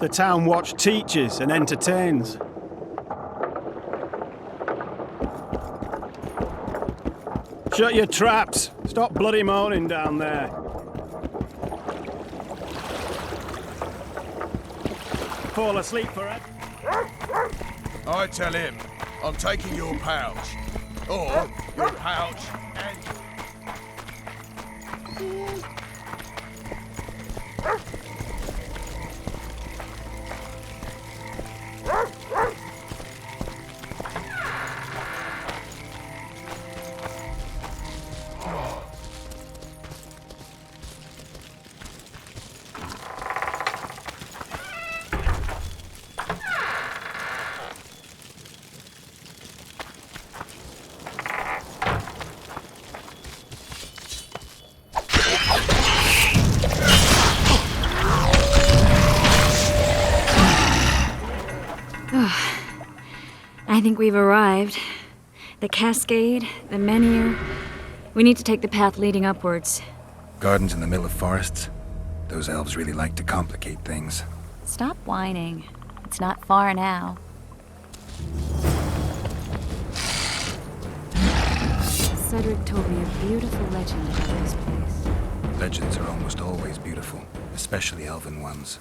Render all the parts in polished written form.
The town watch teaches and entertains. Shut your traps! Stop bloody moaning down there. Fall asleep for it. I tell him, I'm taking your pouch. Or your pouch and... I think we've arrived. The cascade, the menhir. We need to take the path leading upwards. Gardens in the middle of forests. Those elves really like to complicate things. Stop whining. It's not far now. Cedric told me a beautiful legend about this place. Legends are almost always beautiful, especially elven ones.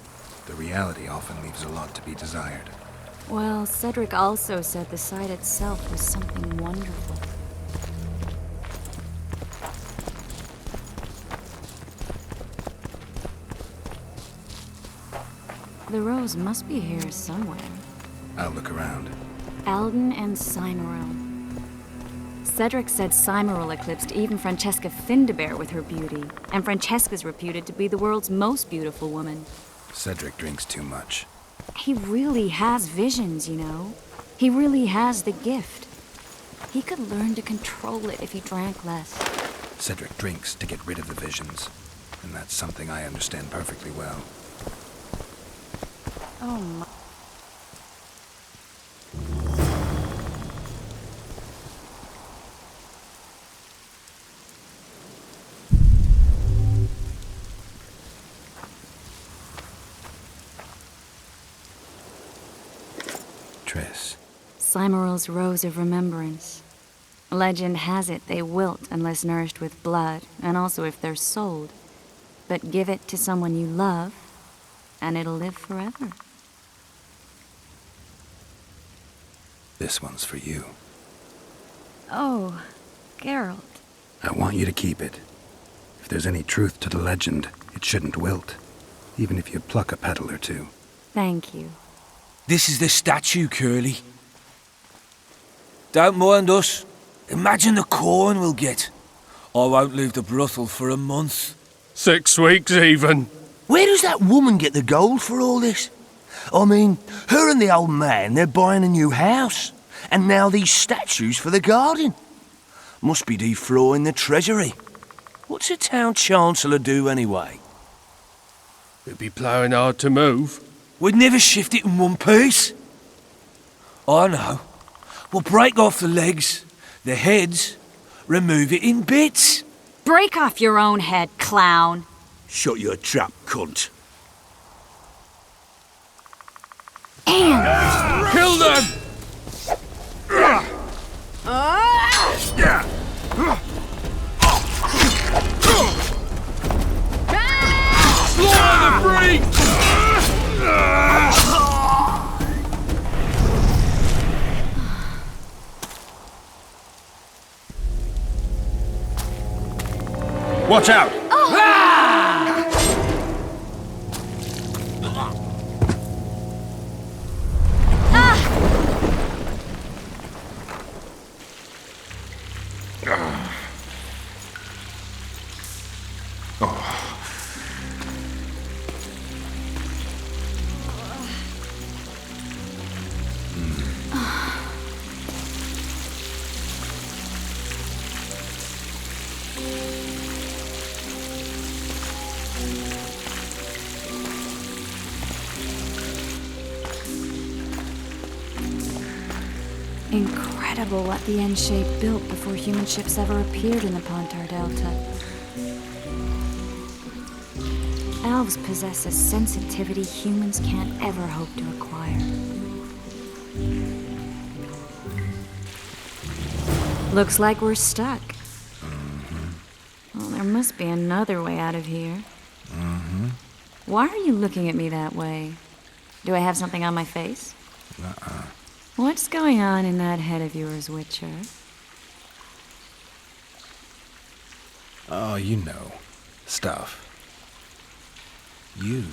The reality often leaves a lot to be desired. Well, Cedric also said the site itself was something wonderful. The rose must be here somewhere. I'll look around. Alden and Cymoril. Cedric said Cymoril eclipsed even Francesca Findabair with her beauty, and Francesca's reputed to be the world's most beautiful woman. Cedric drinks too much. He really has visions, you know. He really has the gift. He could learn to control it if he drank less. Cedric drinks to get rid of the visions, and that's something I understand perfectly well. Oh my... Cymoril's Rose of Remembrance. Legend has it they wilt unless nourished with blood, and also if they're sold. But give it to someone you love, and it'll live forever. This one's for you. Oh, Geralt. I want you to keep it. If there's any truth to the legend, it shouldn't wilt, even if you pluck a petal or two. Thank you. This is the statue, Curly. Don't mind us. Imagine the corn we'll get. I won't leave the brothel for a month. 6 weeks even. Where does that woman get the gold for all this? I mean, her and the old man, they're buying a new house. And now these statues for the garden. Must be defraughting the treasury. What's a town chancellor do anyway? It'd be ploughing hard to move. We'd never shift it in one piece. I know. We'll break off the legs, the heads, remove it in bits. Break off your own head, clown. Shut your trap, cunt. And... Kill them! Slaughter the freak! Watch out! Incredible what the N-shape built before human ships ever appeared in the Pontar Delta. Elves possess a sensitivity humans can't ever hope to acquire. Looks like we're stuck. Well, there must be another way out of here. Why are you looking at me that way? Do I have something on my face? What's going on in that head of yours, Witcher? Oh, you know. Stuff. You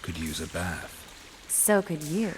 could use a bath. So could you.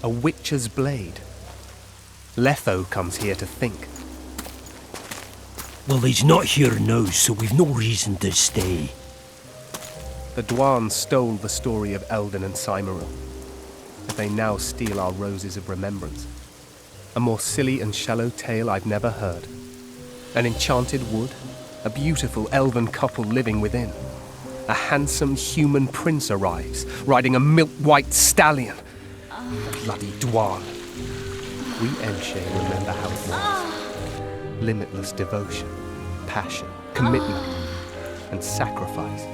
A witcher's blade. Letho comes here to think. Well, he's not here now, so we've no reason to stay. The Dwan stole the story of Eldon and Cymoril, but they now steal our roses of remembrance. A more silly and shallow tale I've never heard. An enchanted wood, a beautiful elven couple living within. A handsome human prince arrives, riding a milk-white stallion. The bloody Dwan. We Enshe remember how it was. Limitless devotion, passion, commitment, and sacrifice.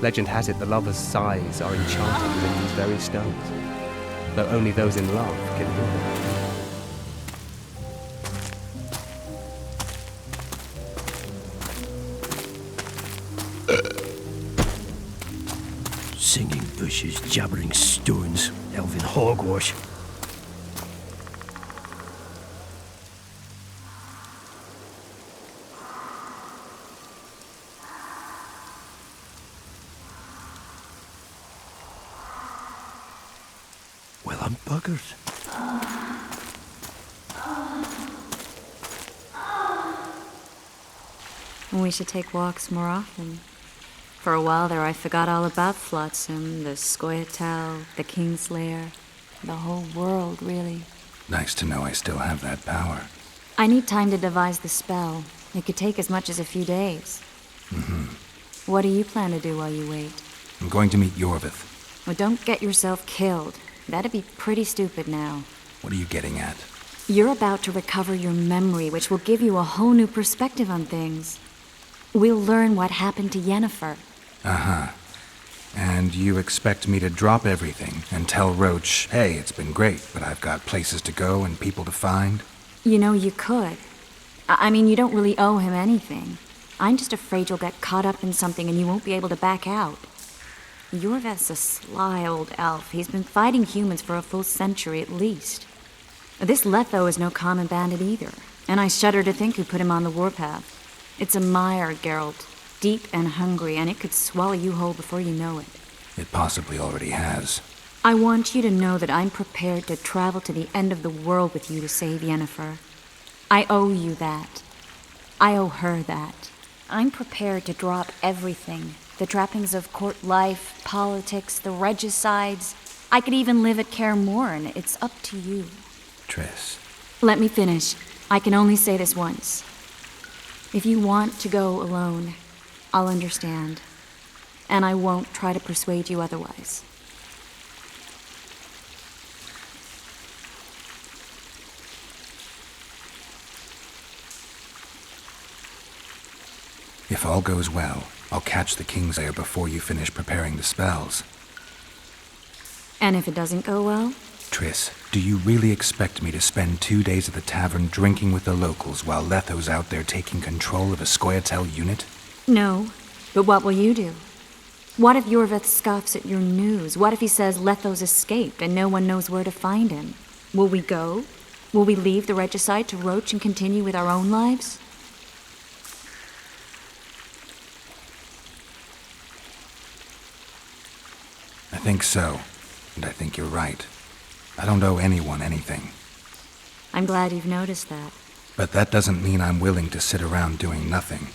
Legend has it the lovers' sighs are enchanted within these very stones, though only those in love can hear them. Singing bushes, jabbering stones, elven hogwash. Well, I'm buggered. We should take walks more often. For a while there, I forgot all about Flotsam, the Scoia'tael, the Kingslayer, the whole world, really. Nice to know I still have that power. I need time to devise the spell. It could take as much as a few days. What do you plan to do while you wait? I'm going to meet Yorvith. Well, don't get yourself killed. That'd be pretty stupid now. What are you getting at? You're about to recover your memory, which will give you a whole new perspective on things. We'll learn what happened to Yennefer. And you expect me to drop everything and tell Roach, hey, it's been great, but I've got places to go and people to find? You know, you could. I mean, you don't really owe him anything. I'm just afraid you'll get caught up in something and you won't be able to back out. Yorvith's a sly old elf. He's been fighting humans for a full century at least. This Letho is no common bandit either, and I shudder to think who put him on the warpath. It's a mire, Geralt. deep and hungry, and it could swallow you whole before you know it. It possibly already has. I want you to know that I'm prepared to travel to the end of the world with you to save Yennefer. I owe you that. I owe her that. I'm prepared to drop everything. The trappings of court life, politics, the regicides. I could even live at Kaer Morhen. It's up to you. Triss. Let me finish. I can only say this once. If you want to go alone, I'll understand. And I won't try to persuade you otherwise. If all goes well, I'll catch the Kingslayer before you finish preparing the spells. And if it doesn't go well? Triss, do you really expect me to spend 2 days at the tavern drinking with the locals while Letho's out there taking control of a Scoia'tael unit? No, but what will you do? What if Yorvith scoffs at your news? What if he says Letho's escaped and no one knows where to find him? Will we go? Will we leave the regicide to Roach and continue with our own lives? I think so, and I think you're right. I don't owe anyone anything. I'm glad you've noticed that. But that doesn't mean I'm willing to sit around doing nothing.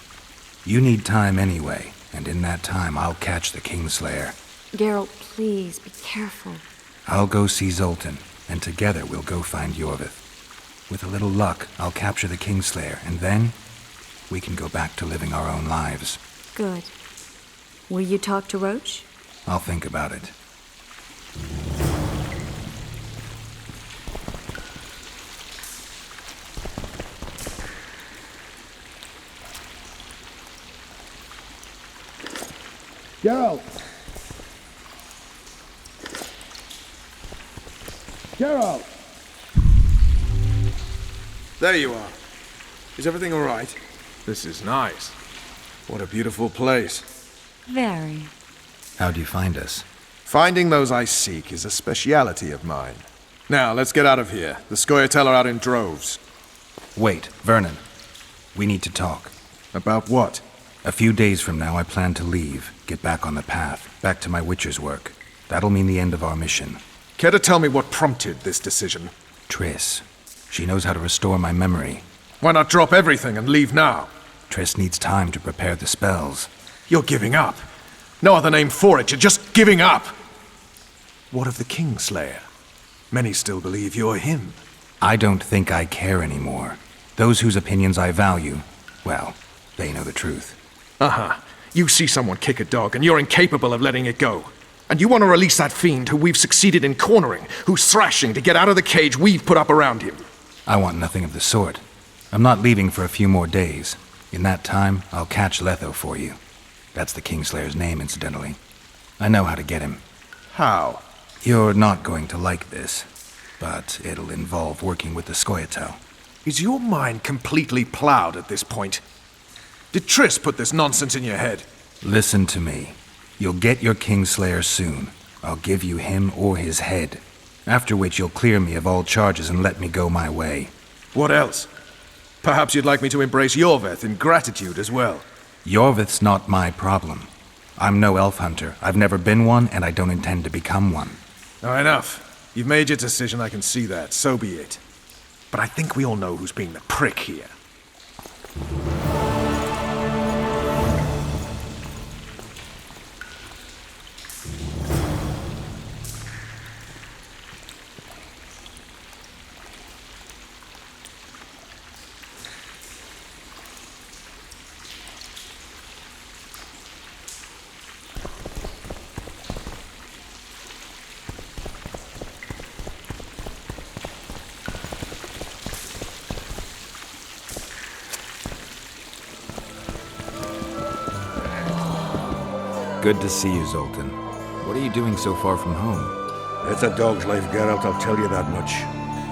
You need time anyway, and in that time I'll catch the Kingslayer. Geralt, please, be careful. I'll go see Zoltan, and together we'll go find Yorvith. With a little luck, I'll capture the Kingslayer, and then we can go back to living our own lives. Good. Will you talk to Roach? I'll think about it. Geralt! Geralt! There you are. Is everything all right? This is nice. What a beautiful place. Very. How'd you find us? Finding those I seek is a speciality of mine. Now, let's get out of here. The Scoia'tael are out in droves. Wait, Vernon. We need to talk. About what? A few days from now, I plan to leave, get back on the path, back to my Witcher's work. That'll mean the end of our mission. Care to tell me what prompted this decision? Triss. She knows how to restore my memory. Why not drop everything and leave now? Triss needs time to prepare the spells. You're giving up. No other name for it, you're just giving up. What of the Kingslayer? Many still believe you're him. I don't think I care anymore. Those whose opinions I value, well, they know the truth. Uh-huh. You see someone kick a dog and you're incapable of letting it go. And you want to release that fiend who we've succeeded in cornering, who's thrashing to get out of the cage we've put up around him. I want nothing of the sort. I'm not leaving for a few more days. In that time, I'll catch Letho for you. That's the Kingslayer's name, incidentally. I know how to get him. How? You're not going to like this, but it'll involve working with the Scoia'tael. Is your mind completely plowed at this point? Did Triss put this nonsense in your head? Listen to me. You'll get your Kingslayer soon. I'll give you him or his head. After which you'll clear me of all charges and let me go my way. What else? Perhaps you'd like me to embrace Yorvith in gratitude as well. Yorvith's not my problem. I'm no elf hunter. I've never been one, and I don't intend to become one. Now, enough. You've made your decision, I can see that. So be it. But I think we all know who's being the prick here. Good to see you, Zoltan. What are you doing so far from home? It's a dog's life, Geralt, I'll tell you that much.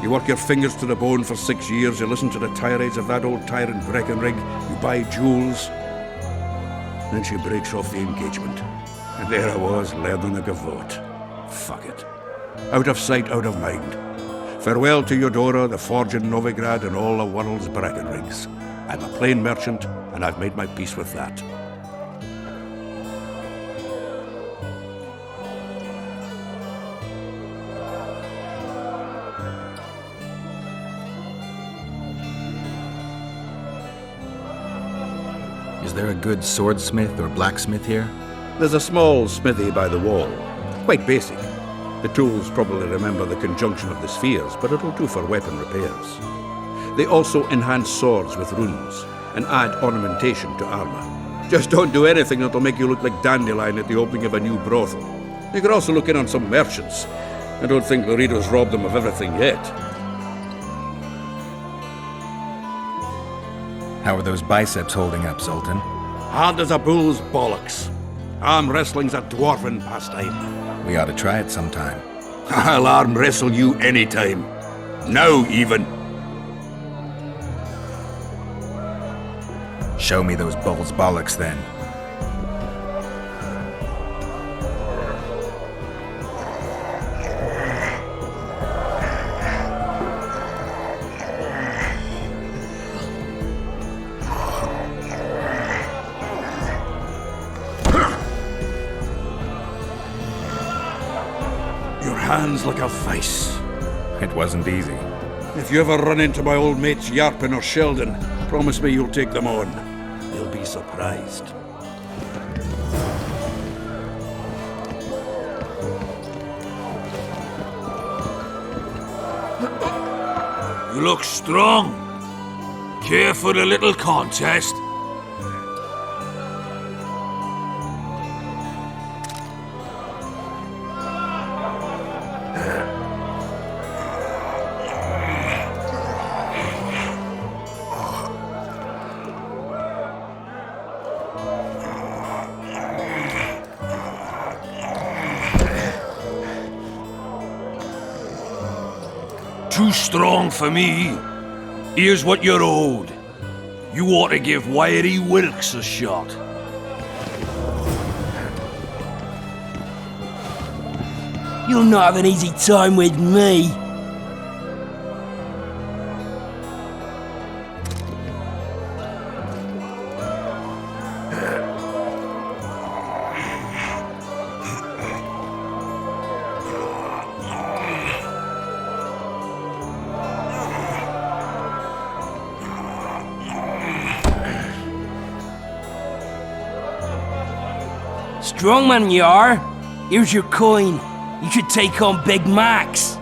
You work your fingers to the bone for 6 years, you listen to the tirades of that old tyrant Breckenrig, you buy jewels. Then she breaks off the engagement. And there I was, learning the gavotte. Fuck it. Out of sight, out of mind. Farewell to Eudora, the forge in Novigrad, and all the world's Breckenrigs. I'm a plain merchant, and I've made my peace with that. Is there a good swordsmith or blacksmith here? There's a small smithy by the wall. Quite basic. The tools probably remember the conjunction of the spheres, but it'll do for weapon repairs. They also enhance swords with runes and add ornamentation to armor. Just don't do anything that'll make you look like Dandelion at the opening of a new brothel. You could also look in on some merchants. I don't think Laredo's robbed them of everything yet. How are those biceps holding up, Zoltan? Hard as a bull's bollocks. Arm wrestling's a dwarven pastime. We ought to try it sometime. I'll arm wrestle you anytime. Now, even. Show me those bull's bollocks, then. Hands like a vice. It wasn't easy. If you ever run into my old mates Yarpin or Sheldon, promise me you'll take them on. They'll be surprised. You look strong. Care for the little contest? Too strong for me. Here's what you're owed. You ought to give Wiry Wilkes a shot. You'll not have an easy time with me. Strong man you are. Here's your coin. You should take on Big Max.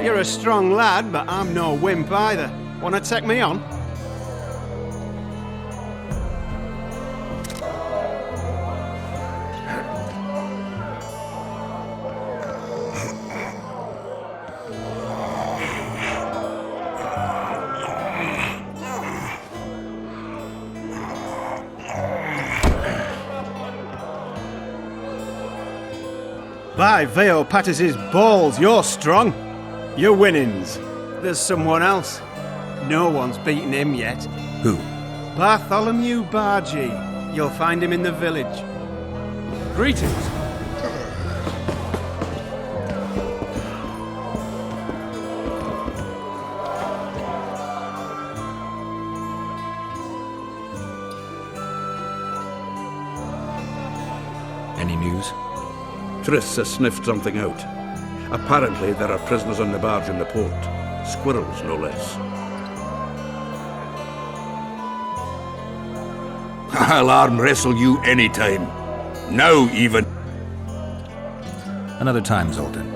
You're a strong lad, but I'm no wimp either. Wanna take me on? By Veo Pattis's balls, you're strong. You're winnings. There's someone else. No one's beaten him yet. Who? Bartholomew Bargy. You'll find him in the village. Greetings. Any news? Triss has sniffed something out. Apparently, there are prisoners on the barge in the port. Squirrels, no less. I'll arm wrestle you anytime. Now, even. Another time, Zoltan.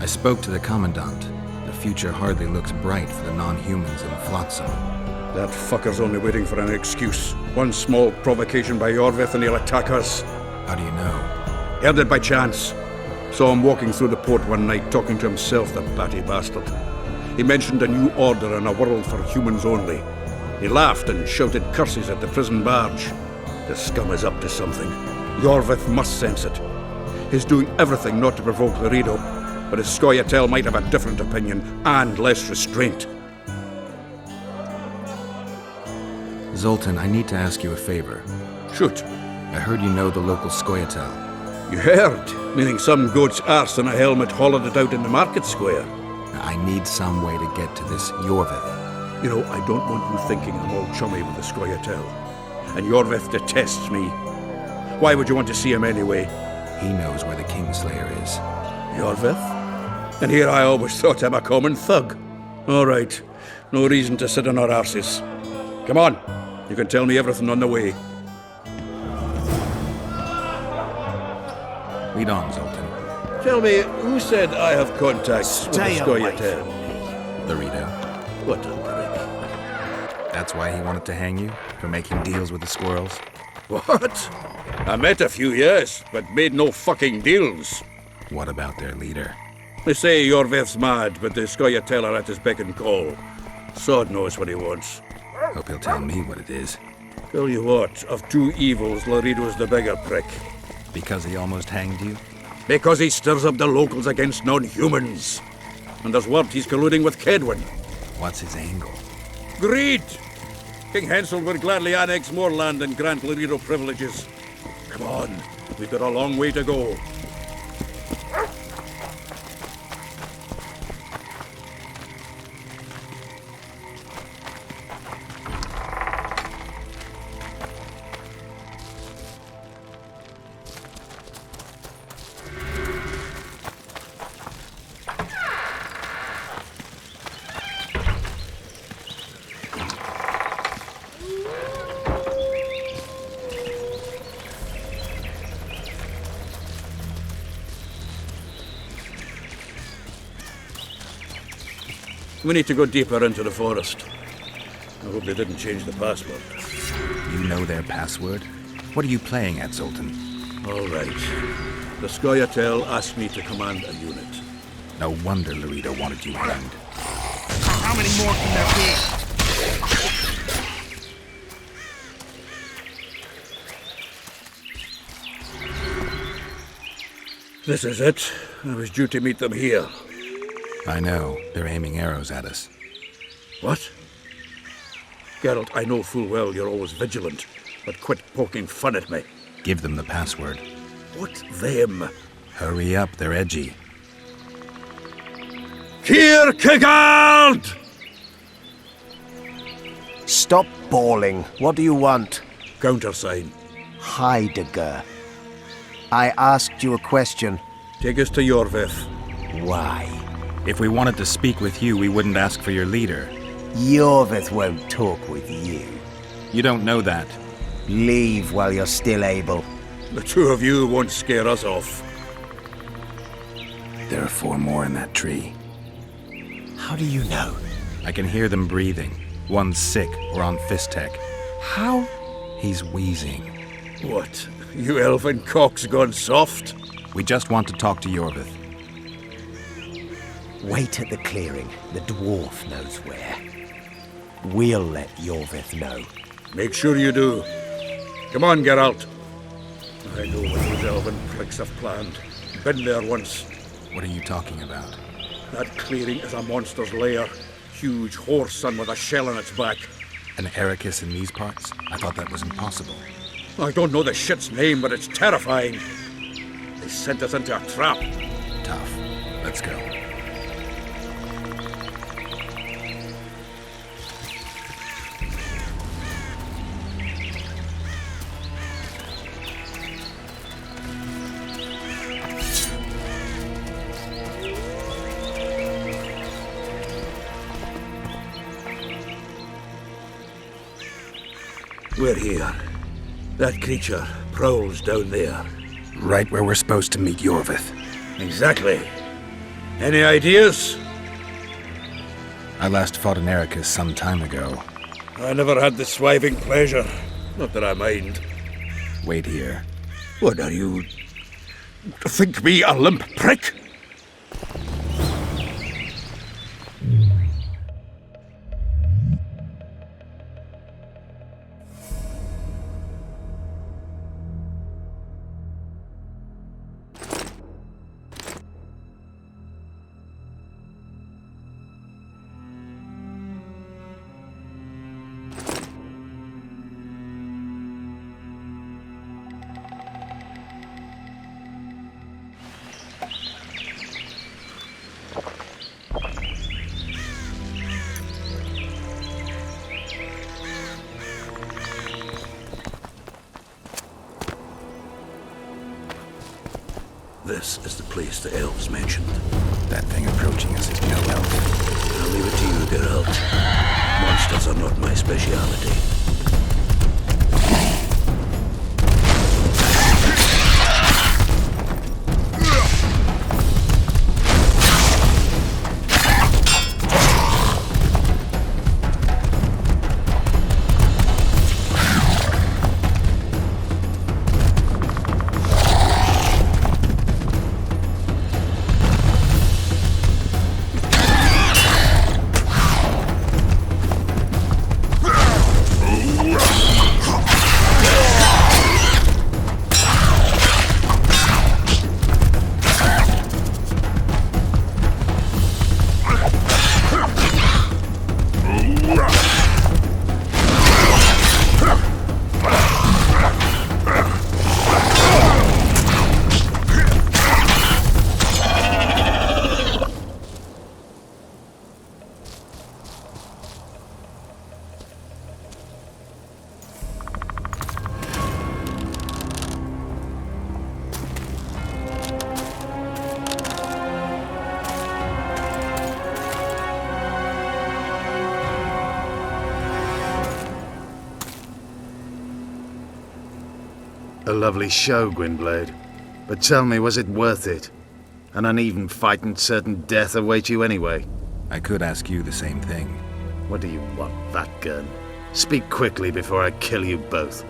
I spoke to the Commandant. The future hardly looks bright for the non-humans in Flotsam. That fucker's only waiting for an excuse. One small provocation by Orvith and he'll attack us. How do you know? Heard it by chance. Saw him walking through the port one night, talking to himself, the batty bastard. He mentioned a new order and a world for humans only. He laughed and shouted curses at the prison barge. The scum is up to something. Orvith must sense it. He's doing everything not to provoke Laredo, but his Scoia'tael might have a different opinion and less restraint. Zoltan, I need to ask you a favor. Shoot. I heard you know the local Scoia'tael. You heard? Meaning some goat's arse and a helmet hollowed it out in the market square. I need some way to get to this Yorvith. You know, I don't want you thinking I'm all chummy with the Scoia'tael. and Jorveth detests me. Why would you want to see him anyway? He knows where the Kingslayer is. Jorveth? And here I always thought him a common thug. All right, no reason to sit on our arses. Come on, you can tell me everything on the way. Lead on, Zoltan. Tell me, who said I have contact Stay with the away Skoyatel? Laredo. What a prick. That's why he wanted to hang you? For making deals with the squirrels? What? I met a few, yes, but made no fucking deals. What about their leader? They say Jorveth's mad, but the Skoyatel are at his beck and call. Sod knows what he wants. Hope he'll tell me what it is. Tell you what, of two evils, Laredo's the bigger prick. Because he almost hanged you? Because he stirs up the locals against non-humans. And there's word he's colluding with Kedwin. What's his angle? Greed! King Hensel would gladly annex more land and grant Laredo privileges. Come on, we've got a long way to go. We need to go deeper into the forest. I hope they didn't change the password. You know their password? What are you playing at, Zoltan? All right. The Skoyatel asked me to command a unit. No wonder Laredo wanted you hanged. How many more can there be? This is it. I was due to meet them here. I know. They're aiming arrows at us. What? Geralt, I know full well you're always vigilant, but quit poking fun at me. Give them the password. What them? Hurry up, they're edgy. Kierkegaard! Stop bawling. What do you want? Countersign. Heidegger. I asked you a question. Take us to Jorveth. Why? If we wanted to speak with you, we wouldn't ask for your leader. Jorveth won't talk with you. You don't know that. Leave while you're still able. The two of you won't scare us off. There are 4 more in that tree. How do you know? I can hear them breathing. One's sick or on Fistek. How? He's wheezing. What? You elfin cock's gone soft? We just want to talk to Jorveth. Wait at the clearing. The dwarf knows where. We'll let Jorveth know. Make sure you do. Come on, Geralt. I know what those elven pricks have planned. Been there once. What are you talking about? That clearing is a monster's lair. Huge horse son with a shell in its back. An Ericus in these parts? I thought that was impossible. I don't know the shit's name, but it's terrifying. They sent us into a trap. Tough. Let's go. We're here. That creature prowls down there. Right where we're supposed to meet Jorveth. Exactly. Any ideas? I last fought an Ericus some time ago. I never had the swiving pleasure. Not that I mind. Wait here. What are you... think me a limp prick? This is the place the elves mentioned. That thing approaching us is no elf. I'll leave it to you, Geralt. Monsters are not my speciality. A lovely show, Gwynblade. But tell me, was it worth it? An uneven fight and certain death await you anyway. I could ask you the same thing. What do you want, Vatgun? Speak quickly before I kill you both.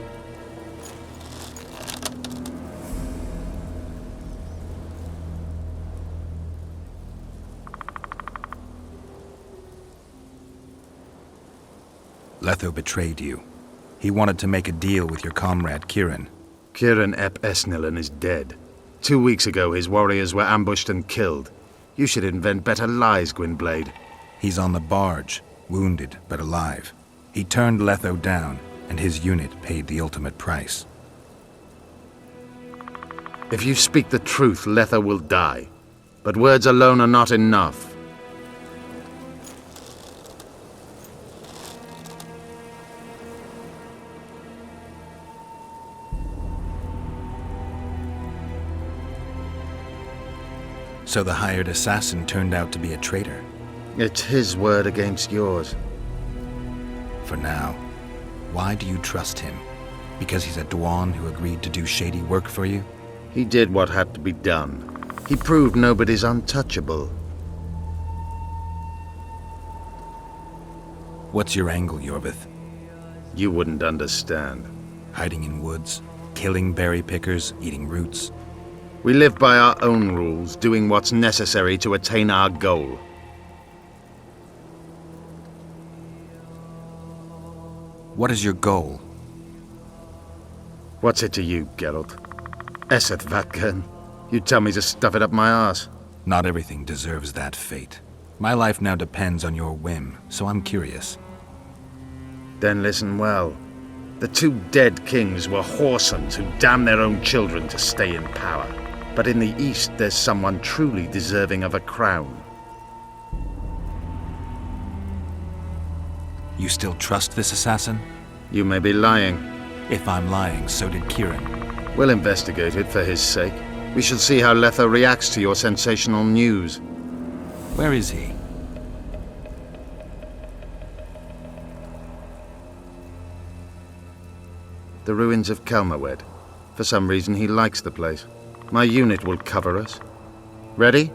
Letho betrayed you. He wanted to make a deal with your comrade, Kieran. Kieran Ep Esnillen is dead. 2 weeks ago, his warriors were ambushed and killed. You should invent better lies, Gwynblade. He's on the barge, wounded but alive. He turned Letho down, and his unit paid the ultimate price. If you speak the truth, Letho will die. But words alone are not enough. So the hired assassin turned out to be a traitor. It's his word against yours. For now. Why do you trust him? Because he's a Dwan who agreed to do shady work for you? He did what had to be done. He proved nobody's untouchable. What's your angle, Yorvith? You wouldn't understand. Hiding in woods, killing berry pickers, eating roots. We live by our own rules, doing what's necessary to attain our goal. What is your goal? What's it to you, Geralt? Esset Vatgun. You tell me to stuff it up my arse. Not everything deserves that fate. My life now depends on your whim, so I'm curious. Then listen well. The 2 dead kings were whoresomes who damned their own children to stay in power. But in the East, there's someone truly deserving of a crown. You still trust this assassin? You may be lying. If I'm lying, so did Kieran. We'll investigate it for his sake. We shall see how Letho reacts to your sensational news. Where is he? The ruins of Kelmawed. For some reason, he likes the place. My unit will cover us. Ready?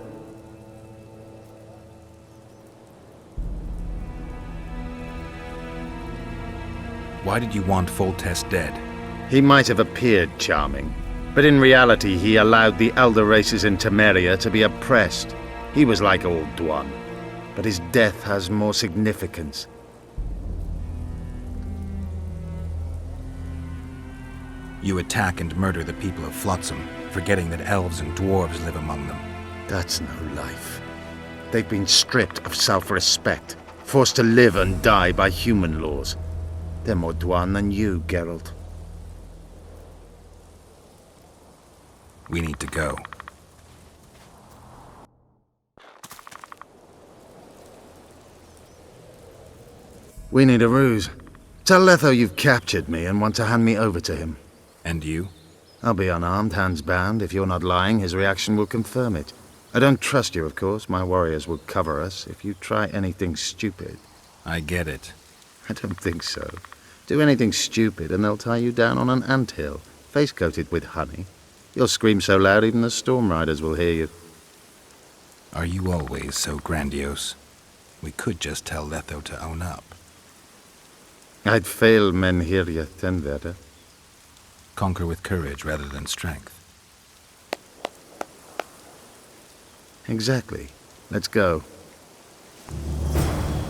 Why did you want Foltest dead? He might have appeared charming, but in reality he allowed the elder races in Temeria to be oppressed. He was like old Dwan, but his death has more significance. You attack and murder the people of Flotsam, forgetting that elves and dwarves live among them. That's no life. They've been stripped of self-respect, forced to live and die by human laws. They're more Dwan than you, Geralt. We need to go. We need a ruse. Tell Letho you've captured me and want to hand me over to him. And you? I'll be unarmed, hands bound. If you're not lying, his reaction will confirm it. I don't trust you, of course. My warriors will cover us if you try anything stupid. I get it. I don't think so. Do anything stupid and they'll tie you down on an anthill, face-coated with honey. You'll scream so loud even the storm riders will hear you. Are you always so grandiose? We could just tell Letho to own up. I'd fail men here yet, ten better. Conquer with courage rather than strength. Exactly. Let's go.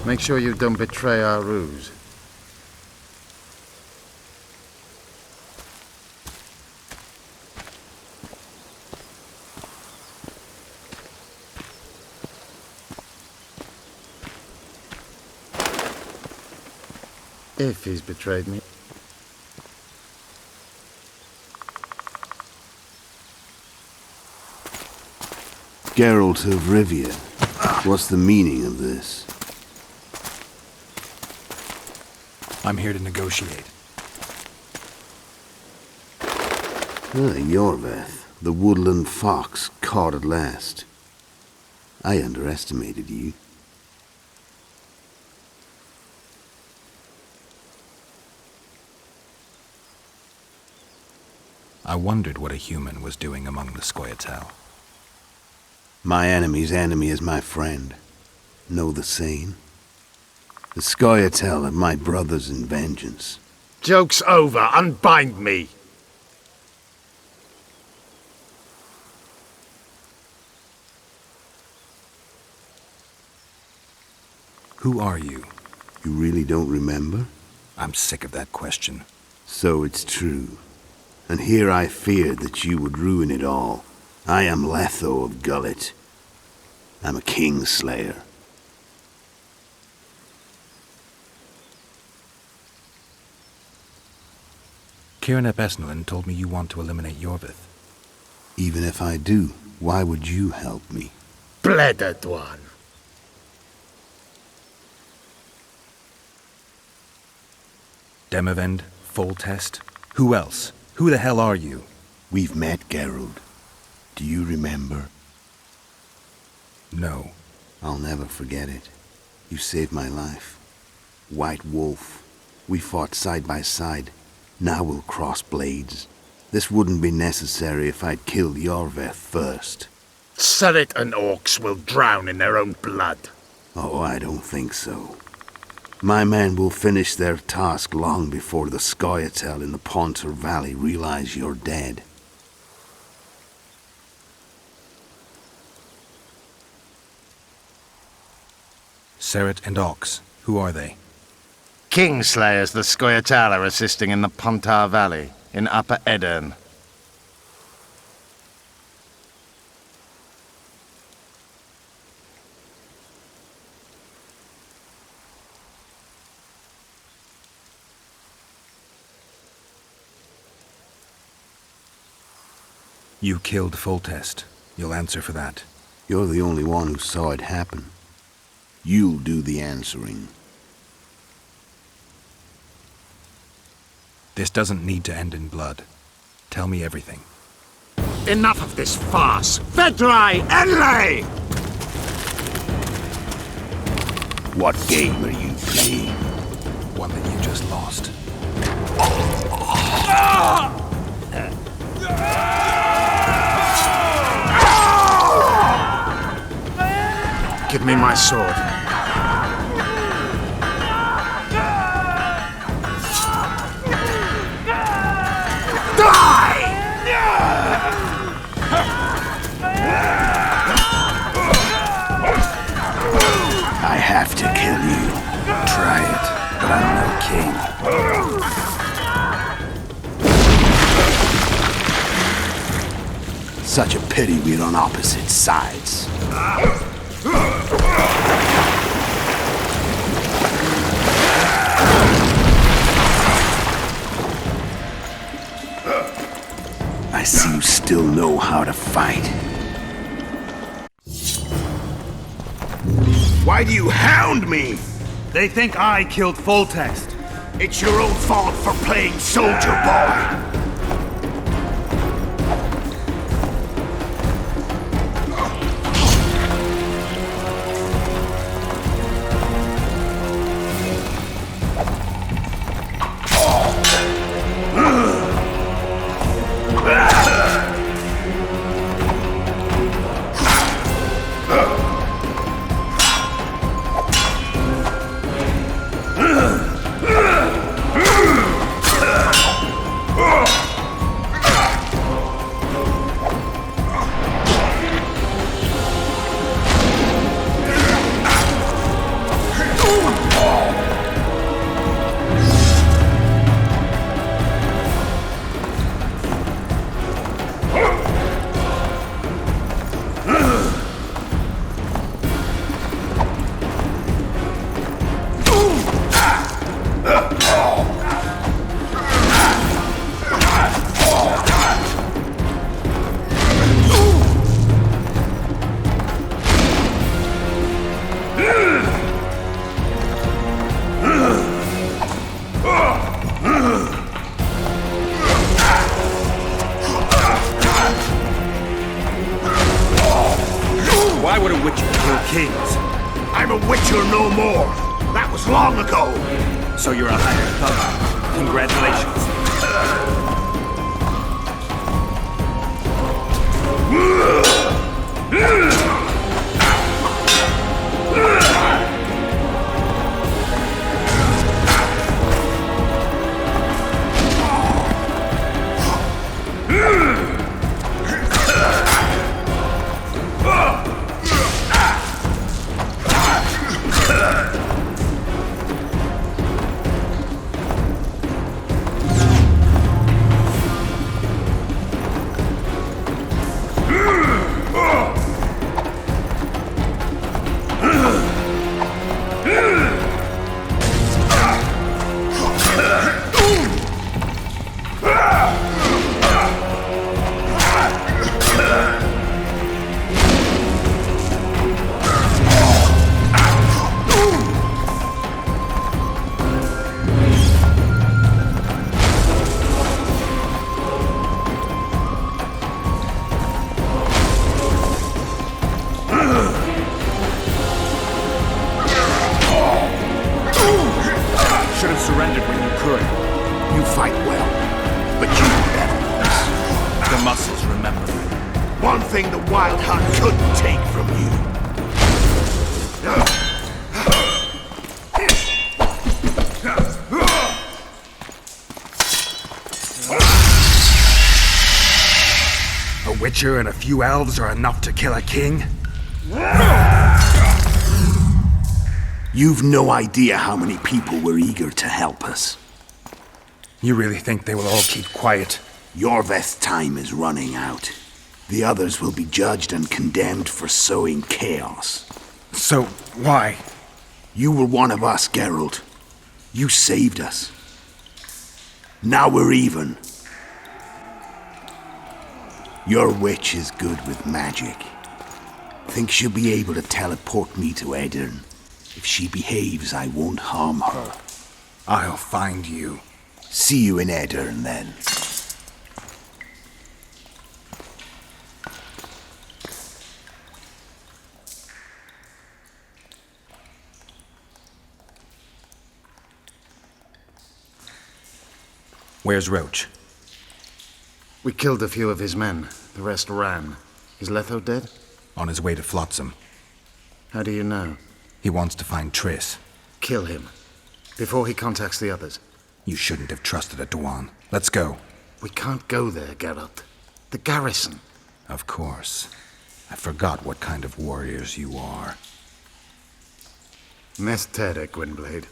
Make sure you don't betray our ruse. If he's betrayed me. Geralt of Rivia. What's the meaning of this? I'm here to negotiate. Yorveth, the woodland fox, caught at last. I underestimated you. I wondered what a human was doing among the Scoia'tael. My enemy's enemy is my friend. Know the saying? The Scoia'tael are my brothers in vengeance. Joke's over. Unbind me. Who are you? You really don't remember? I'm sick of that question. So it's true. And here I feared that you would ruin it all. I am Letho of Gullet. I'm a Kingslayer. Kieran Esnelin told me you want to eliminate Yorvith. Even if I do, why would you help me? Bledded one. Demavend, Foltest, who else? Who the hell are you? We've met, Geralt. Do you remember? No. I'll never forget it. You saved my life. White Wolf. We fought side by side. Now we'll cross blades. This wouldn't be necessary if I'd killed Yorveth first. Surrey and orcs will drown in their own blood. Oh, I don't think so. My men will finish their task long before the Scoia'tael in the Pontar Valley realize you're dead. Seret and Ox, who are they? Kingslayers the Scoia'tael are assisting in the Pontar Valley, in Upper Edirn. You killed Foltest. You'll answer for that. You're the only one who saw it happen. You'll do the answering. This doesn't need to end in blood. Tell me everything. Enough of this farce! Vedrai Enlay! What game are you playing? One that you just lost. Give me my sword. Die! I have to kill you. Try it, but I'm no king. Such a pity we're on opposite sides. I see you still know how to fight. Why do you hound me? They think I killed Foltest. It's your own fault for playing soldier boy. kings. I'm a witcher no more. That was long ago. So you're a hired thug. Congratulations. And a few elves are enough to kill a king? You've no idea how many people were eager to help us. You really think they will all keep quiet? Yorveth's time is running out. The others will be judged and condemned for sowing chaos. So, why? You were one of us, Geralt. You saved us. Now we're even. Your witch is good with magic. Think she'll be able to teleport me to Edirn. If she behaves, I won't harm her. I'll find you. See you in Edirn, then. Where's Roach? We killed a few of his men. The rest ran. Is Letho dead? On his way to Flotsam. How do you know? He wants to find Triss. Kill him. Before he contacts the others. You shouldn't have trusted a Dwan. Let's go. We can't go there, Geralt. The garrison. Of course. I forgot what kind of warriors you are. Mestere, Gwynblade.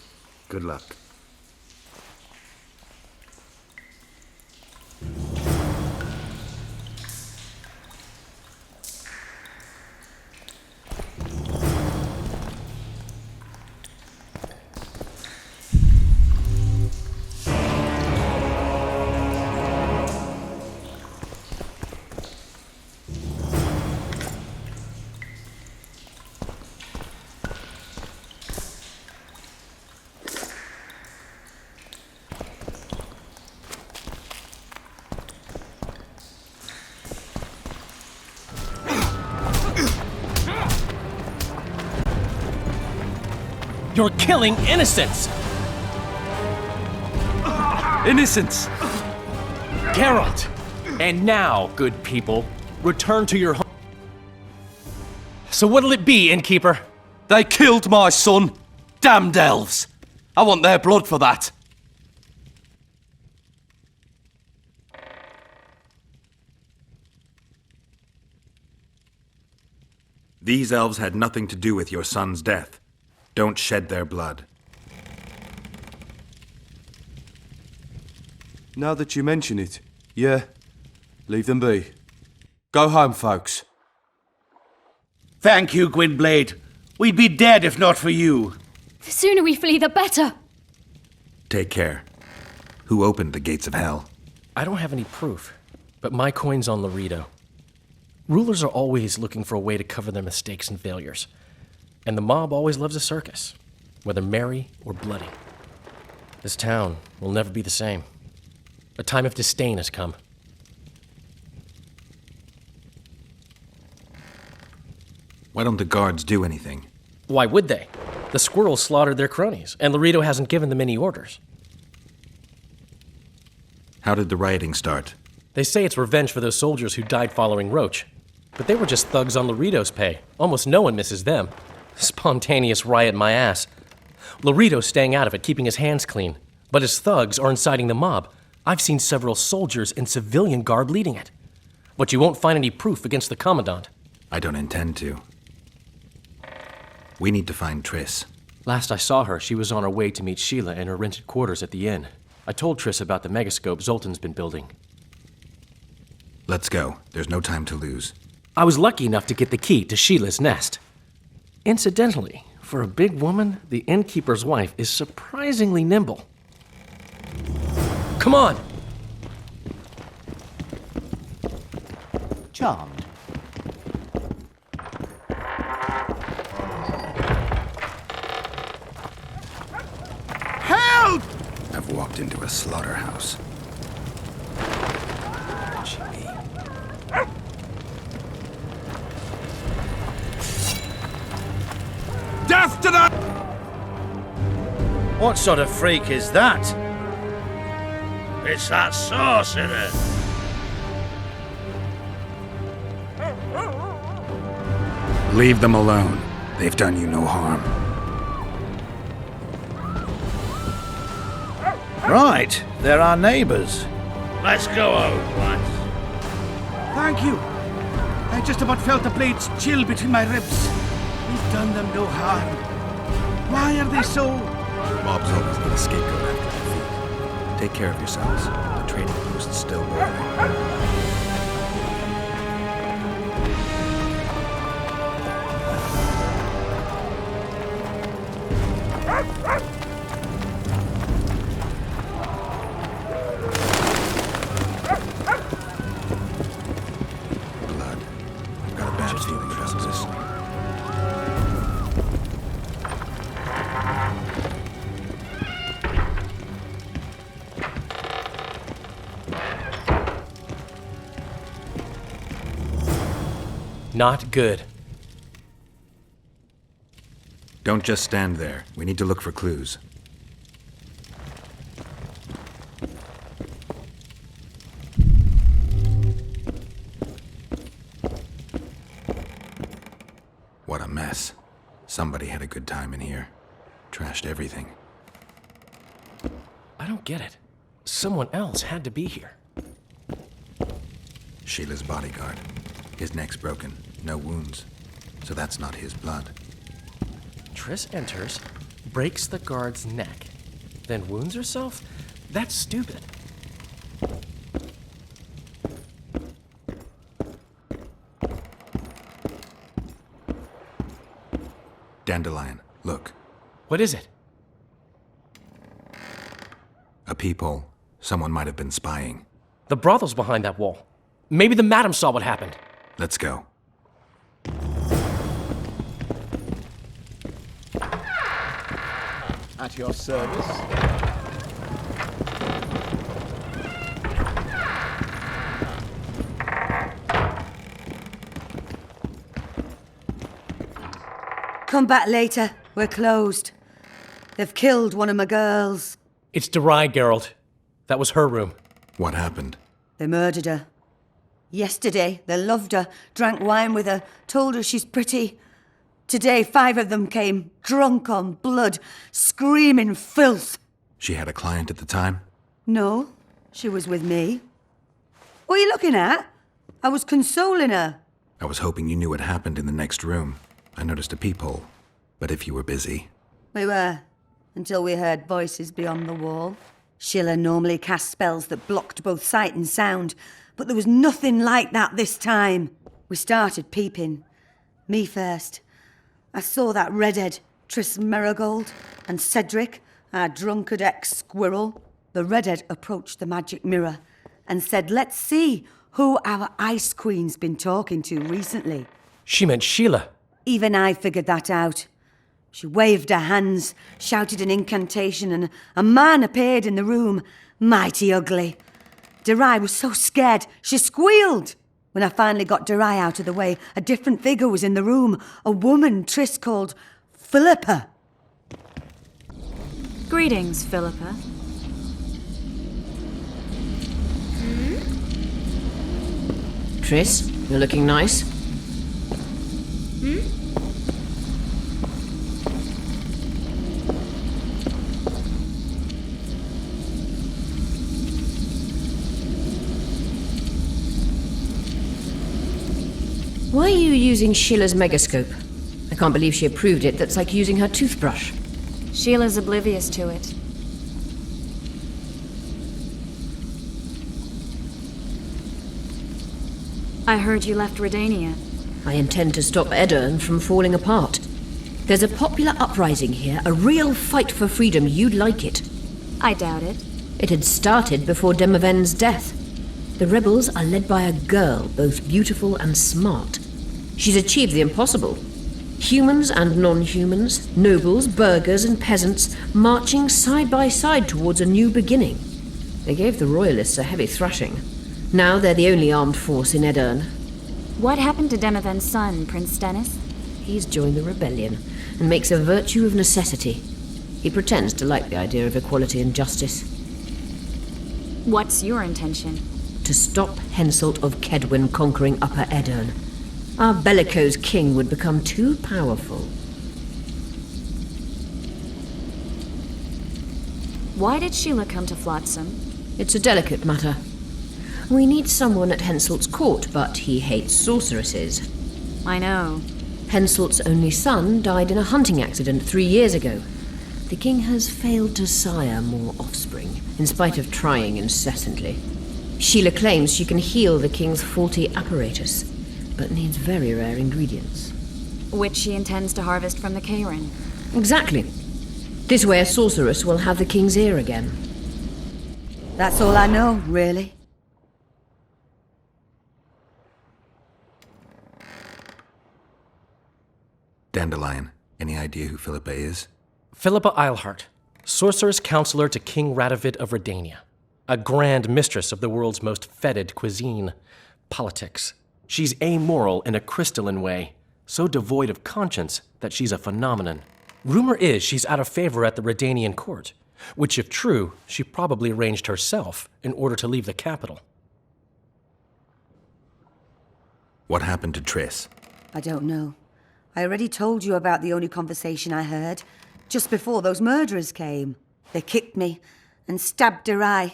Good luck. You're killing innocents! Innocents! Geralt! And now, good people, return to your home. So what'll it be, innkeeper? They killed my son. Damned elves. I want their blood for that. These elves had nothing to do with your son's death. Don't shed their blood. Now that you mention it, yeah, leave them be. Go home, folks. Thank you, Gwynblade. We'd be dead if not for you. The sooner we flee, the better. Take care. Who opened the gates of hell? I don't have any proof, but my coin's on Laredo. Rulers are always looking for a way to cover their mistakes and failures. And the mob always loves a circus, whether merry or bloody. This town will never be the same. A time of disdain has come. Why don't the guards do anything? Why would they? The squirrels slaughtered their cronies, and Laredo hasn't given them any orders. How did the rioting start? They say it's revenge for those soldiers who died following Roach. But they were just thugs on Laredo's pay. Almost no one misses them. Spontaneous riot my ass. Laredo's staying out of it, keeping his hands clean. But his thugs are inciting the mob. I've seen several soldiers in civilian garb leading it. But you won't find any proof against the Commandant. I don't intend to. We need to find Triss. Last I saw her, she was on her way to meet Sheila in her rented quarters at the inn. I told Triss about the megascope Zoltan's been building. Let's go. There's no time to lose. I was lucky enough to get the key to Sheila's nest. Incidentally, for a big woman, the innkeeper's wife is surprisingly nimble. Come on! Charmed. Help! I've walked into a slaughterhouse. Death to the... What sort of freak is that? It's that sorcerer. Leave them alone. They've done you no harm. Right, they're our neighbors. Let's go home, lads. Thank you. I just about felt the blades chill between my ribs. We've done them no harm. Why are they so... Mobs always need a scapegoat after defeat. Take care of yourselves. The trading post's still boiling. Not good. Don't just stand there. We need to look for clues. What a mess. Somebody had a good time in here. Trashed everything. I don't get it. Someone else had to be here. Sheila's bodyguard. His neck's broken. No wounds. So that's not his blood. Triss enters, breaks the guard's neck, then wounds herself? That's stupid. Dandelion, look. What is it? A peephole. Someone might have been spying. The brothel's behind that wall. Maybe the madam saw what happened. Let's go. At your service. Come back later. We're closed. They've killed one of my girls. It's Derai, Geralt. That was her room. What happened? They murdered her. Yesterday, they loved her, drank wine with her, told her she's pretty. Today, 5 of them came, drunk on blood, screaming filth. She had a client at the time? No, she was with me. What are you looking at? I was consoling her. I was hoping you knew what happened in the next room. I noticed a peephole. But if you were busy... We were, until we heard voices beyond the wall. Sheila normally cast spells that blocked both sight and sound, but there was nothing like that this time. We started peeping. Me first. I saw that redhead, Triss Merigold, and Cedric, our drunkard ex-squirrel. The redhead approached the magic mirror and said, let's see who our Ice Queen's been talking to recently. She meant Sheila. Even I figured that out. She waved her hands, shouted an incantation, and a man appeared in the room, mighty ugly. Derai was so scared, she squealed. When I finally got Durai out of the way, a different figure was in the room. A woman Triss called Philippa. Greetings, Philippa. Triss, you're looking nice. Why are you using Sheila's megascope? I can't believe she approved it. That's like using her toothbrush. Sheila's oblivious to it. I heard you left Redania. I intend to stop Edirne from falling apart. There's a popular uprising here, a real fight for freedom. You'd like it. I doubt it. It had started before Demoven's death. The rebels are led by a girl, both beautiful and smart. She's achieved the impossible. Humans and non-humans, nobles, burghers and peasants, marching side by side towards a new beginning. They gave the royalists a heavy thrashing. Now they're the only armed force in Edirne. What happened to Demoven's son, Prince Stennis? He's joined the rebellion and makes a virtue of necessity. He pretends to like the idea of equality and justice. What's your intention? To stop Henselt of Kedwen conquering Upper Edirne. Our bellicose king would become too powerful. Why did Sheila come to Flotsam? It's a delicate matter. We need someone at Henselt's court, but he hates sorceresses. I know. Henselt's only son died in a hunting accident 3 years ago. The king has failed to sire more offspring, in spite of trying incessantly. Sheila claims she can heal the king's faulty apparatus, but needs very rare ingredients. Which she intends to harvest from the Cairn. Exactly. This way a sorceress will have the king's ear again. That's all I know, really. Dandelion, any idea who Philippa is? Philippa Eilhart, sorceress counselor to King Radovid of Redania. A grand mistress of the world's most fetid cuisine, politics. She's amoral in a crystalline way, so devoid of conscience that she's a phenomenon. Rumor is she's out of favor at the Redanian court, which if true, she probably arranged herself in order to leave the capital. What happened to Triss? I don't know. I already told you about the only conversation I heard, just before those murderers came. They kicked me and stabbed Durai.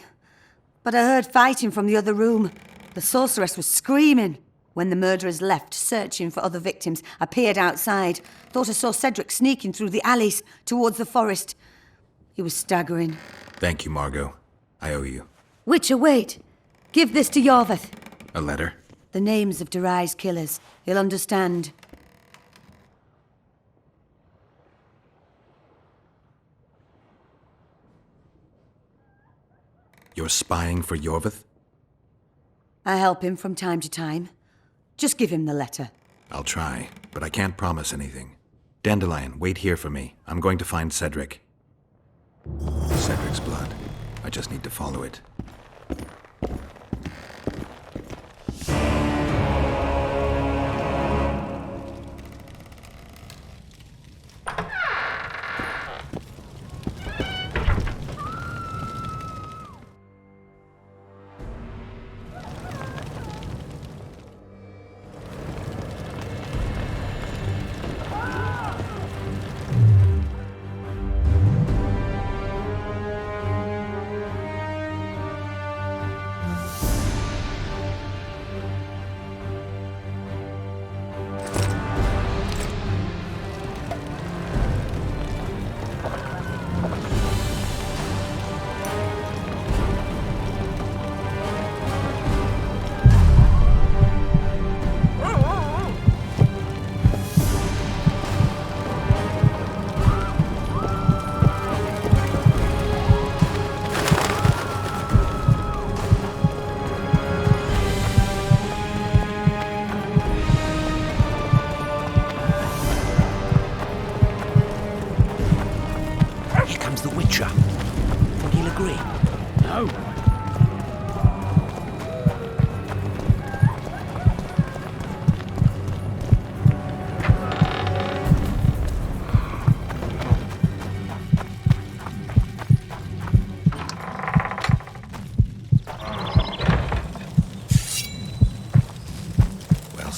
But I heard fighting from the other room. The sorceress was screaming. When the murderers left, searching for other victims, I peered outside. Thought I saw Cedric sneaking through the alleys towards the forest. He was staggering. Thank you, Margot. I owe you. Witcher, wait. Give this to Yorveth. A letter? The names of Durai's killers. He'll understand. You're spying for Yorveth? I help him from time to time. Just give him the letter. I'll try, but I can't promise anything. Dandelion, wait here for me. I'm going to find Cedric. Cedric's blood. I just need to follow it.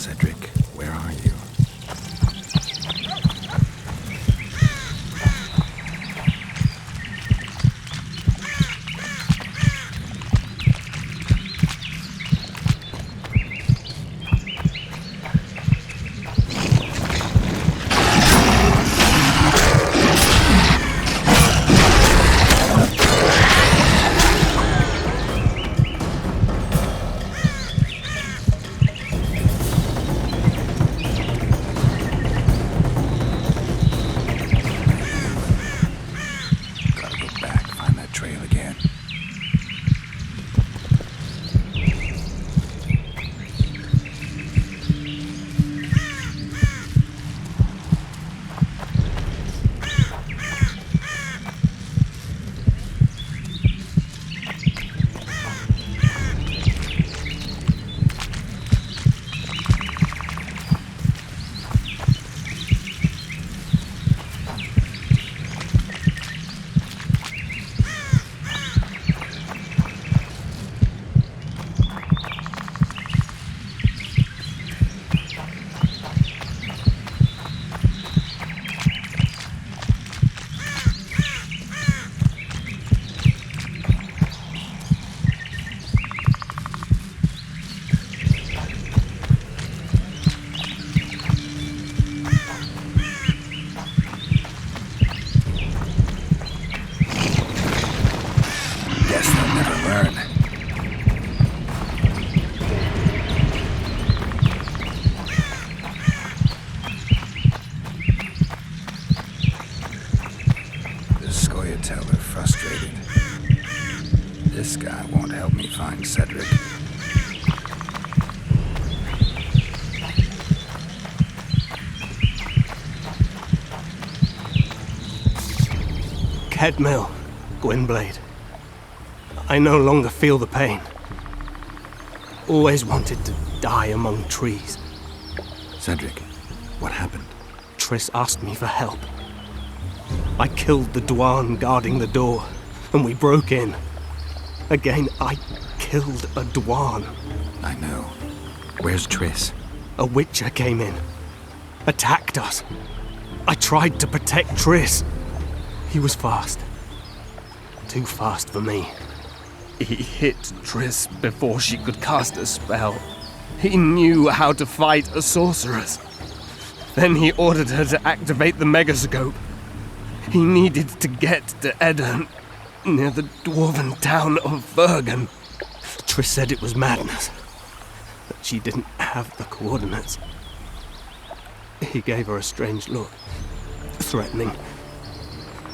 Cedric, where are you? This guy won't help me find Cedric. Kedmill, Gwynblade. I no longer feel the pain. Always wanted to die among trees. Cedric, what happened? Triss asked me for help. I killed the Dwan guarding the door, and we broke in. Again, I killed a Dwan. I know. Where's Triss? A Witcher came in, attacked us. I tried to protect Triss. He was fast. Too fast for me. He hit Triss before she could cast a spell. He knew how to fight a sorceress. Then he ordered her to activate the megascope. He needed to get to Edirn, near the dwarven town of Bergen. Triss said it was madness, that she didn't have the coordinates. He gave her a strange look, threatening.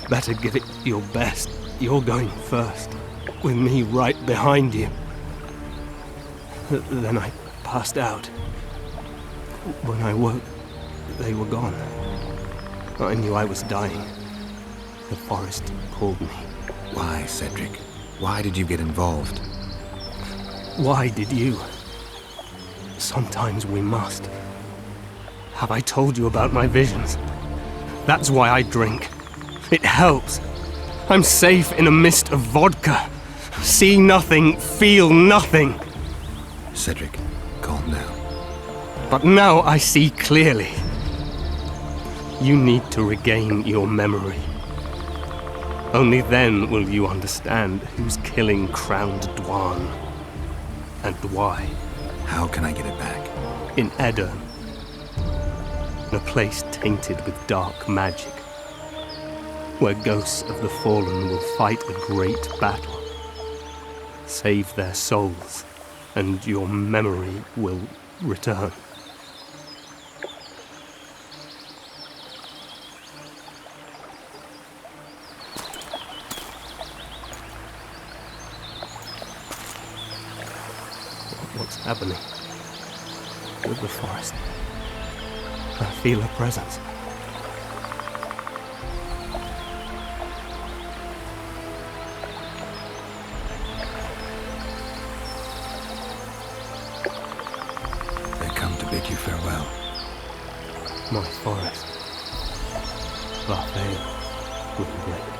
Better give it your best. You're going first, with me right behind you. Then I passed out. When I woke, they were gone. I knew I was dying. The forest called me. Why, Cedric? Why did you get involved? Why did you? Sometimes we must. Have I told you about my visions? That's why I drink. It helps. I'm safe in a mist of vodka. See nothing, feel nothing. Cedric, calm down. But now I see clearly. You need to regain your memory. Only then will you understand who's killing crowned Dwan. And why. How can I get it back? In Edirn. In a place tainted with dark magic. Where ghosts of the fallen will fight a great battle. Save their souls, and your memory will return. What's happening with the forest? I feel a presence. Bid you farewell. My forest. Farewell, Gwynblade.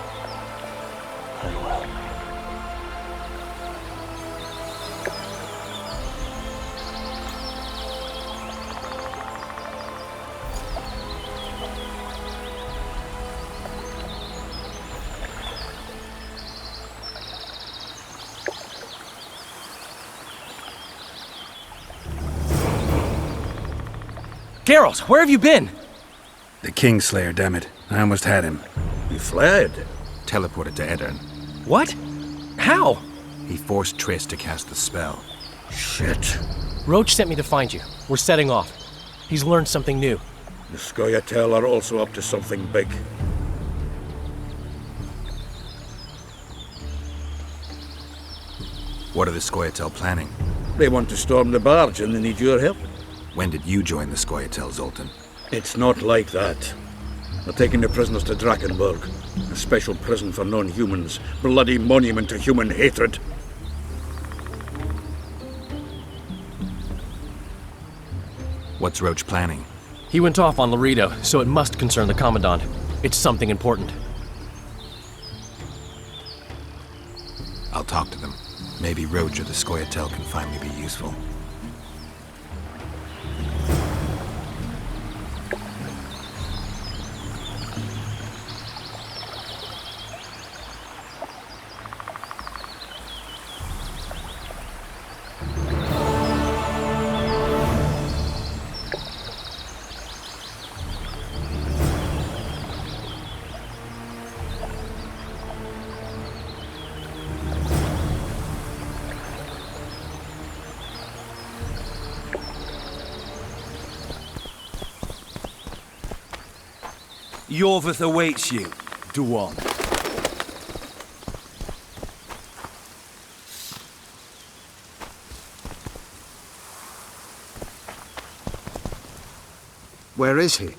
Farewell. Geralt, where have you been? The Kingslayer, damn it. I almost had him. He fled. Teleported to Edirn. What? How? He forced Triss to cast the spell. Shit. Roach sent me to find you. We're setting off. He's learned something new. The Scoia'tael are also up to something big. What are the Scoia'tael planning? They want to storm the barge and they need your help. When did you join the Scoia'tael, Zoltan? It's not like that. They're taking the prisoners to Drakenberg, a special prison for non-humans, bloody monument to human hatred. What's Roach planning? He went off on Laredo, so it must concern the Commandant. It's something important. I'll talk to them. Maybe Roach or the Scoia'tael can finally be useful. Yorvith awaits you, Duan. Where is he?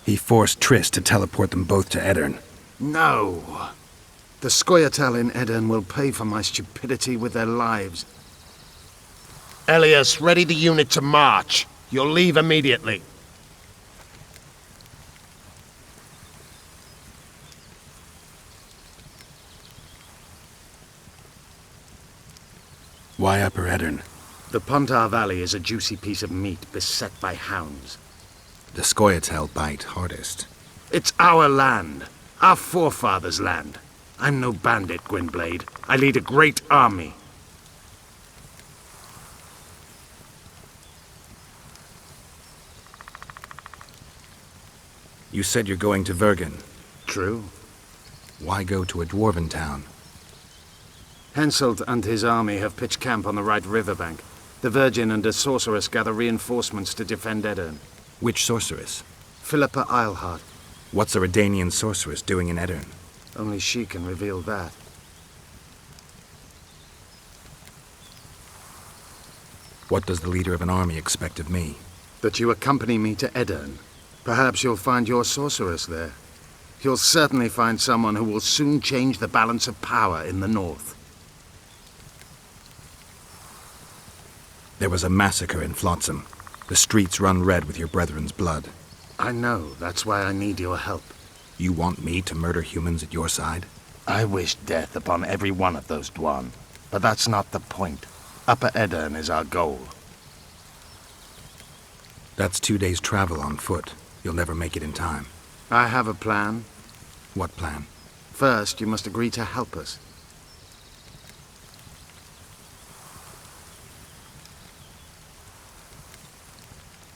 He forced Triss to teleport them both to Edirn. No. The Scoia'tael in Edirn will pay for my stupidity with their lives. Elias, ready the unit to march. You'll leave immediately. Why Upper Edirn? The Pontar Valley is a juicy piece of meat beset by hounds. The Scoia'tael bite hardest. It's our land. Our forefathers' land. I'm no bandit, Gwynblade. I lead a great army. You said you're going to Vergen. True. Why go to a dwarven town? Henselt and his army have pitched camp on the right riverbank. The Virgin and a sorceress gather reinforcements to defend Edirn. Which sorceress? Philippa Eilhart. What's a Redanian sorceress doing in Edirn? Only she can reveal that. What does the leader of an army expect of me? That you accompany me to Edirn. Perhaps you'll find your sorceress there. You'll certainly find someone who will soon change the balance of power in the north. There was a massacre in Flotsam. The streets run red with your brethren's blood. I know. That's why I need your help. You want me to murder humans at your side? I wish death upon every one of those Dwan. But that's not the point. Upper Edirn is our goal. That's 2 days' travel on foot. You'll never make it in time. I have a plan. What plan? First, you must agree to help us.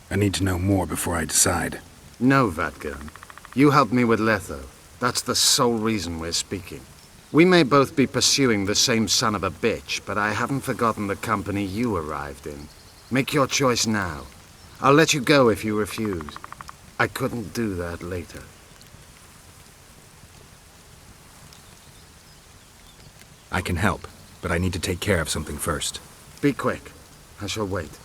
I need to know more before I decide. No, Vatgern. You helped me with Letho. That's the sole reason we're speaking. We may both be pursuing the same son of a bitch, but I haven't forgotten the company you arrived in. Make your choice now. I'll let you go if you refuse. I couldn't do that later. I can help, but I need to take care of something first. Be quick. I shall wait.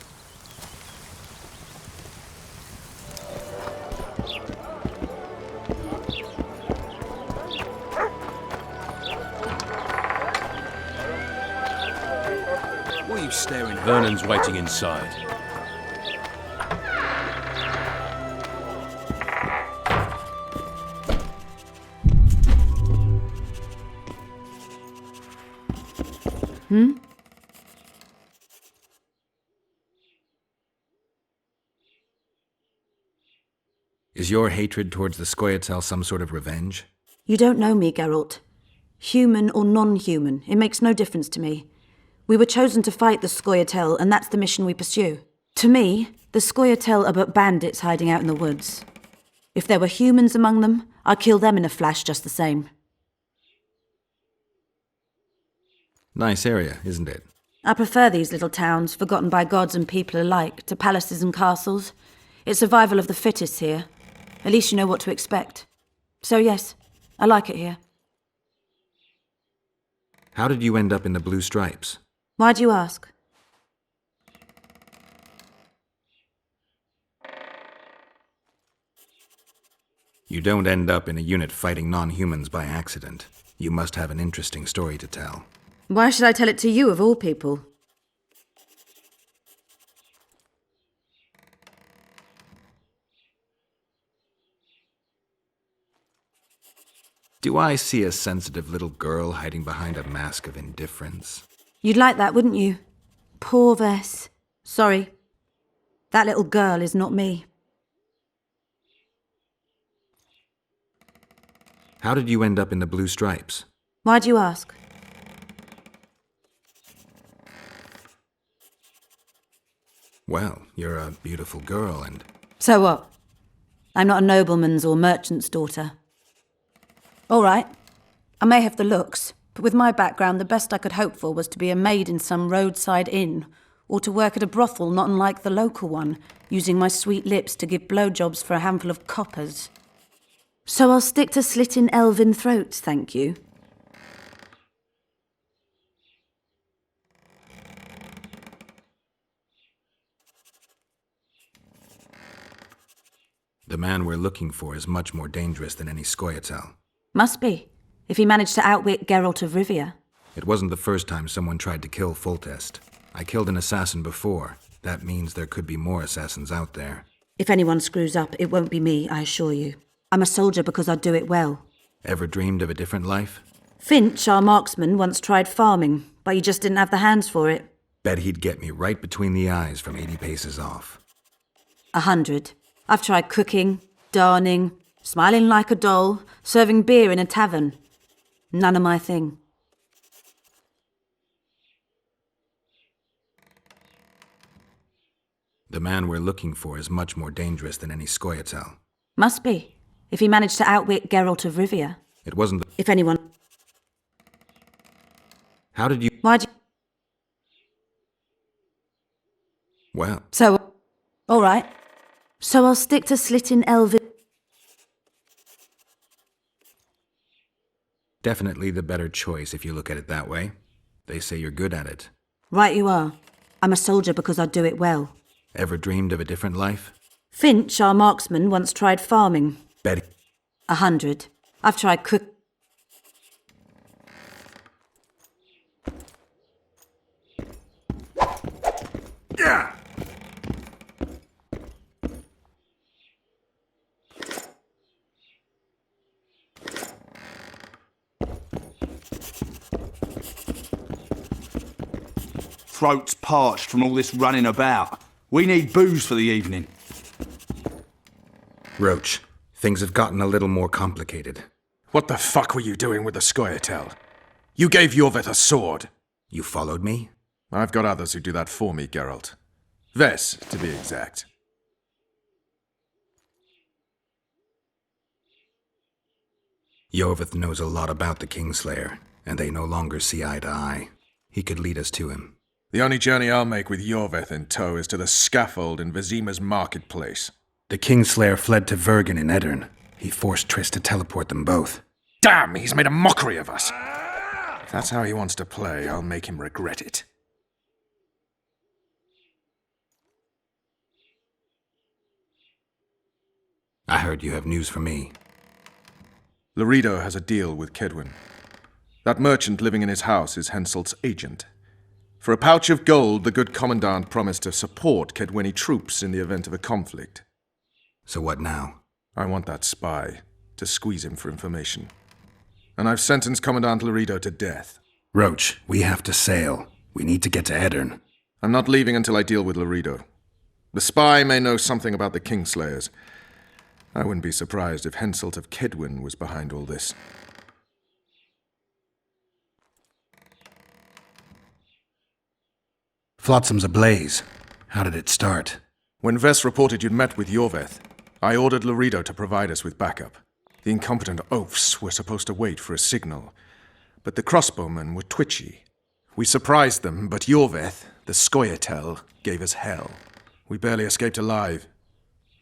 What are you staring at? Vernon's waiting inside. Is your hatred towards the Scoia'tael some sort of revenge? You don't know me, Geralt. Human or non-human, it makes no difference to me. We were chosen to fight the Scoia'tael, and that's the mission we pursue. To me, the Scoia'tael are but bandits hiding out in the woods. If there were humans among them, I'd kill them in a flash just the same. Nice area, isn't it? I prefer these little towns, forgotten by gods and people alike, to palaces and castles. It's survival of the fittest here. At least you know what to expect. So yes, I like it here. How did you end up in the Blue Stripes? Why do you ask? You don't end up in a unit fighting non-humans by accident. You must have an interesting story to tell. Why should I tell it to you of all people? Do I see a sensitive little girl hiding behind a mask of indifference? You'd like that, wouldn't you? Poor Vess. Sorry. That little girl is not me. How did you end up in the Blue Stripes? Why do you ask? Well, you're a beautiful girl and... So what? I'm not a nobleman's or merchant's daughter. All right. I may have the looks, but with my background, the best I could hope for was to be a maid in some roadside inn, or to work at a brothel not unlike the local one, using my sweet lips to give blowjobs for a handful of coppers. So I'll stick to slitting elven throats, thank you. The man we're looking for is much more dangerous than any Scoia'tael. Must be, if he managed to outwit Geralt of Rivia. It wasn't the first time someone tried to kill Foltest. I killed an assassin before. That means there could be more assassins out there. If anyone screws up, it won't be me, I assure you. I'm a soldier because I do it well. Ever dreamed of a different life? Finch, our marksman, once tried farming, but he just didn't have the hands for it. Bet he'd get me right between the eyes from 80 paces off. 100. I've tried cooking, darning, smiling like a doll, serving beer in a tavern. None of my thing. The man we're looking for is much more dangerous than any Scoia'tael. Must be, if he managed to outwit Geralt of Rivia. It wasn't the... If anyone... How did you... Why'd you... Well... So... All right. So I'll stick to slitting elven... Definitely the better choice if you look at it that way. They say you're good at it. Right you are. I'm a soldier because I do it well. Ever dreamed of a different life? Finch, our marksman, once tried farming. Betty. 100. I've tried cook... Yeah! Throat's parched from all this running about. We need booze for the evening. Roach, things have gotten a little more complicated. What the fuck were you doing with the Scoia'tael? You gave Jorveth a sword. You followed me? I've got others who do that for me, Geralt. Vess, to be exact. Jorveth knows a lot about the Kingslayer, and they no longer see eye to eye. He could lead us to him. The only journey I'll make with Jorveth in tow is to the scaffold in Vizima's marketplace. The Kingslayer fled to Vergen in Eddern. He forced Triss to teleport them both. Damn, he's made a mockery of us. If that's how he wants to play, I'll make him regret it. I heard you have news for me. Laredo has a deal with Kedwin. That merchant living in his house is Henselt's agent. For a pouch of gold, the good commandant promised to support Kedweni troops in the event of a conflict. So what now? I want that spy, to squeeze him for information. And I've sentenced Commandant Laredo to death. Roach, we have to sail. We need to get to Eddern. I'm not leaving until I deal with Laredo. The spy may know something about the Kingslayers. I wouldn't be surprised if Henselt of Kedwin was behind all this. Flotsam's ablaze. How did it start? When Ves reported you'd met with Jorveth, I ordered Laredo to provide us with backup. The incompetent oafs were supposed to wait for a signal, but the crossbowmen were twitchy. We surprised them, but Jorveth, the Scoia'tael, gave us hell. We barely escaped alive.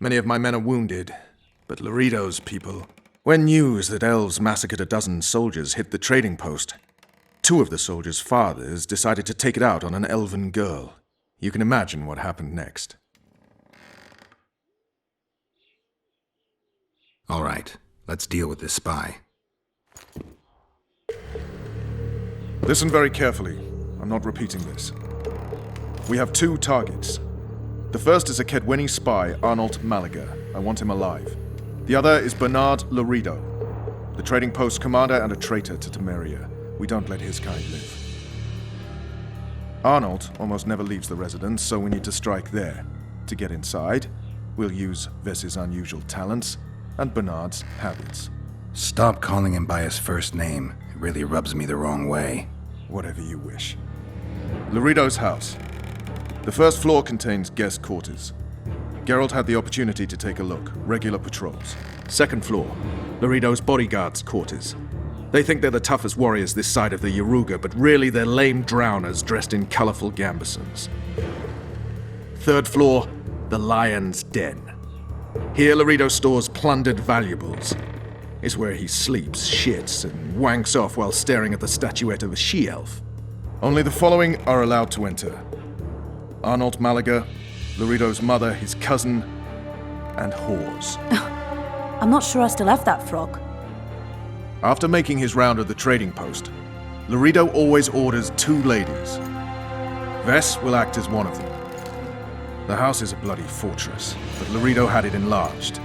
Many of my men are wounded, but Laredo's people... When news that elves massacred a dozen soldiers hit the trading post, 2 of the soldiers' fathers decided to take it out on an elven girl. You can imagine what happened next. All right, let's deal with this spy. Listen very carefully. I'm not repeating this. We have 2 targets. The first is a Kedweni spy, Arnold Malaga. I want him alive. The other is Bernard Laredo, the trading post commander and a traitor to Temeria. We don't let his kind live. Arnold almost never leaves the residence, so we need to strike there. To get inside, we'll use Ves's unusual talents and Bernard's habits. Stop calling him by his first name. It really rubs me the wrong way. Whatever you wish. Laredo's house. The first floor contains guest quarters. Geralt had the opportunity to take a look. Regular patrols. Second floor, Laredo's bodyguards' quarters. They think they're the toughest warriors this side of the Yaruga, but really they're lame drowners dressed in colorful gambesons. Third floor, the Lion's Den. Here Laredo stores plundered valuables. It's where he sleeps, shits, and wanks off while staring at the statuette of a she-elf. Only the following are allowed to enter. Arnold Malaga, Laredo's mother, his cousin, and whores. I'm not sure I still have that frog. After making his round of the trading post, Laredo always orders 2 ladies. Ves will act as one of them. The house is a bloody fortress, but Laredo had it enlarged.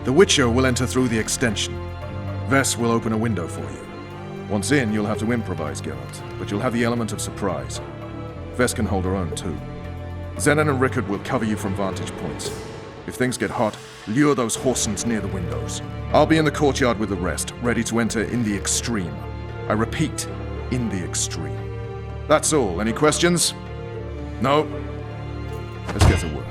The Witcher will enter through the extension. Ves will open a window for you. Once in, you'll have to improvise, Geralt, but you'll have the element of surprise. Ves can hold her own, too. Zenon and Rickard will cover you from vantage points. If things get hot, lure those horsens near the windows. I'll be in the courtyard with the rest, ready to enter in the extreme. I repeat, in the extreme. That's all. Any questions? No? Let's get to work.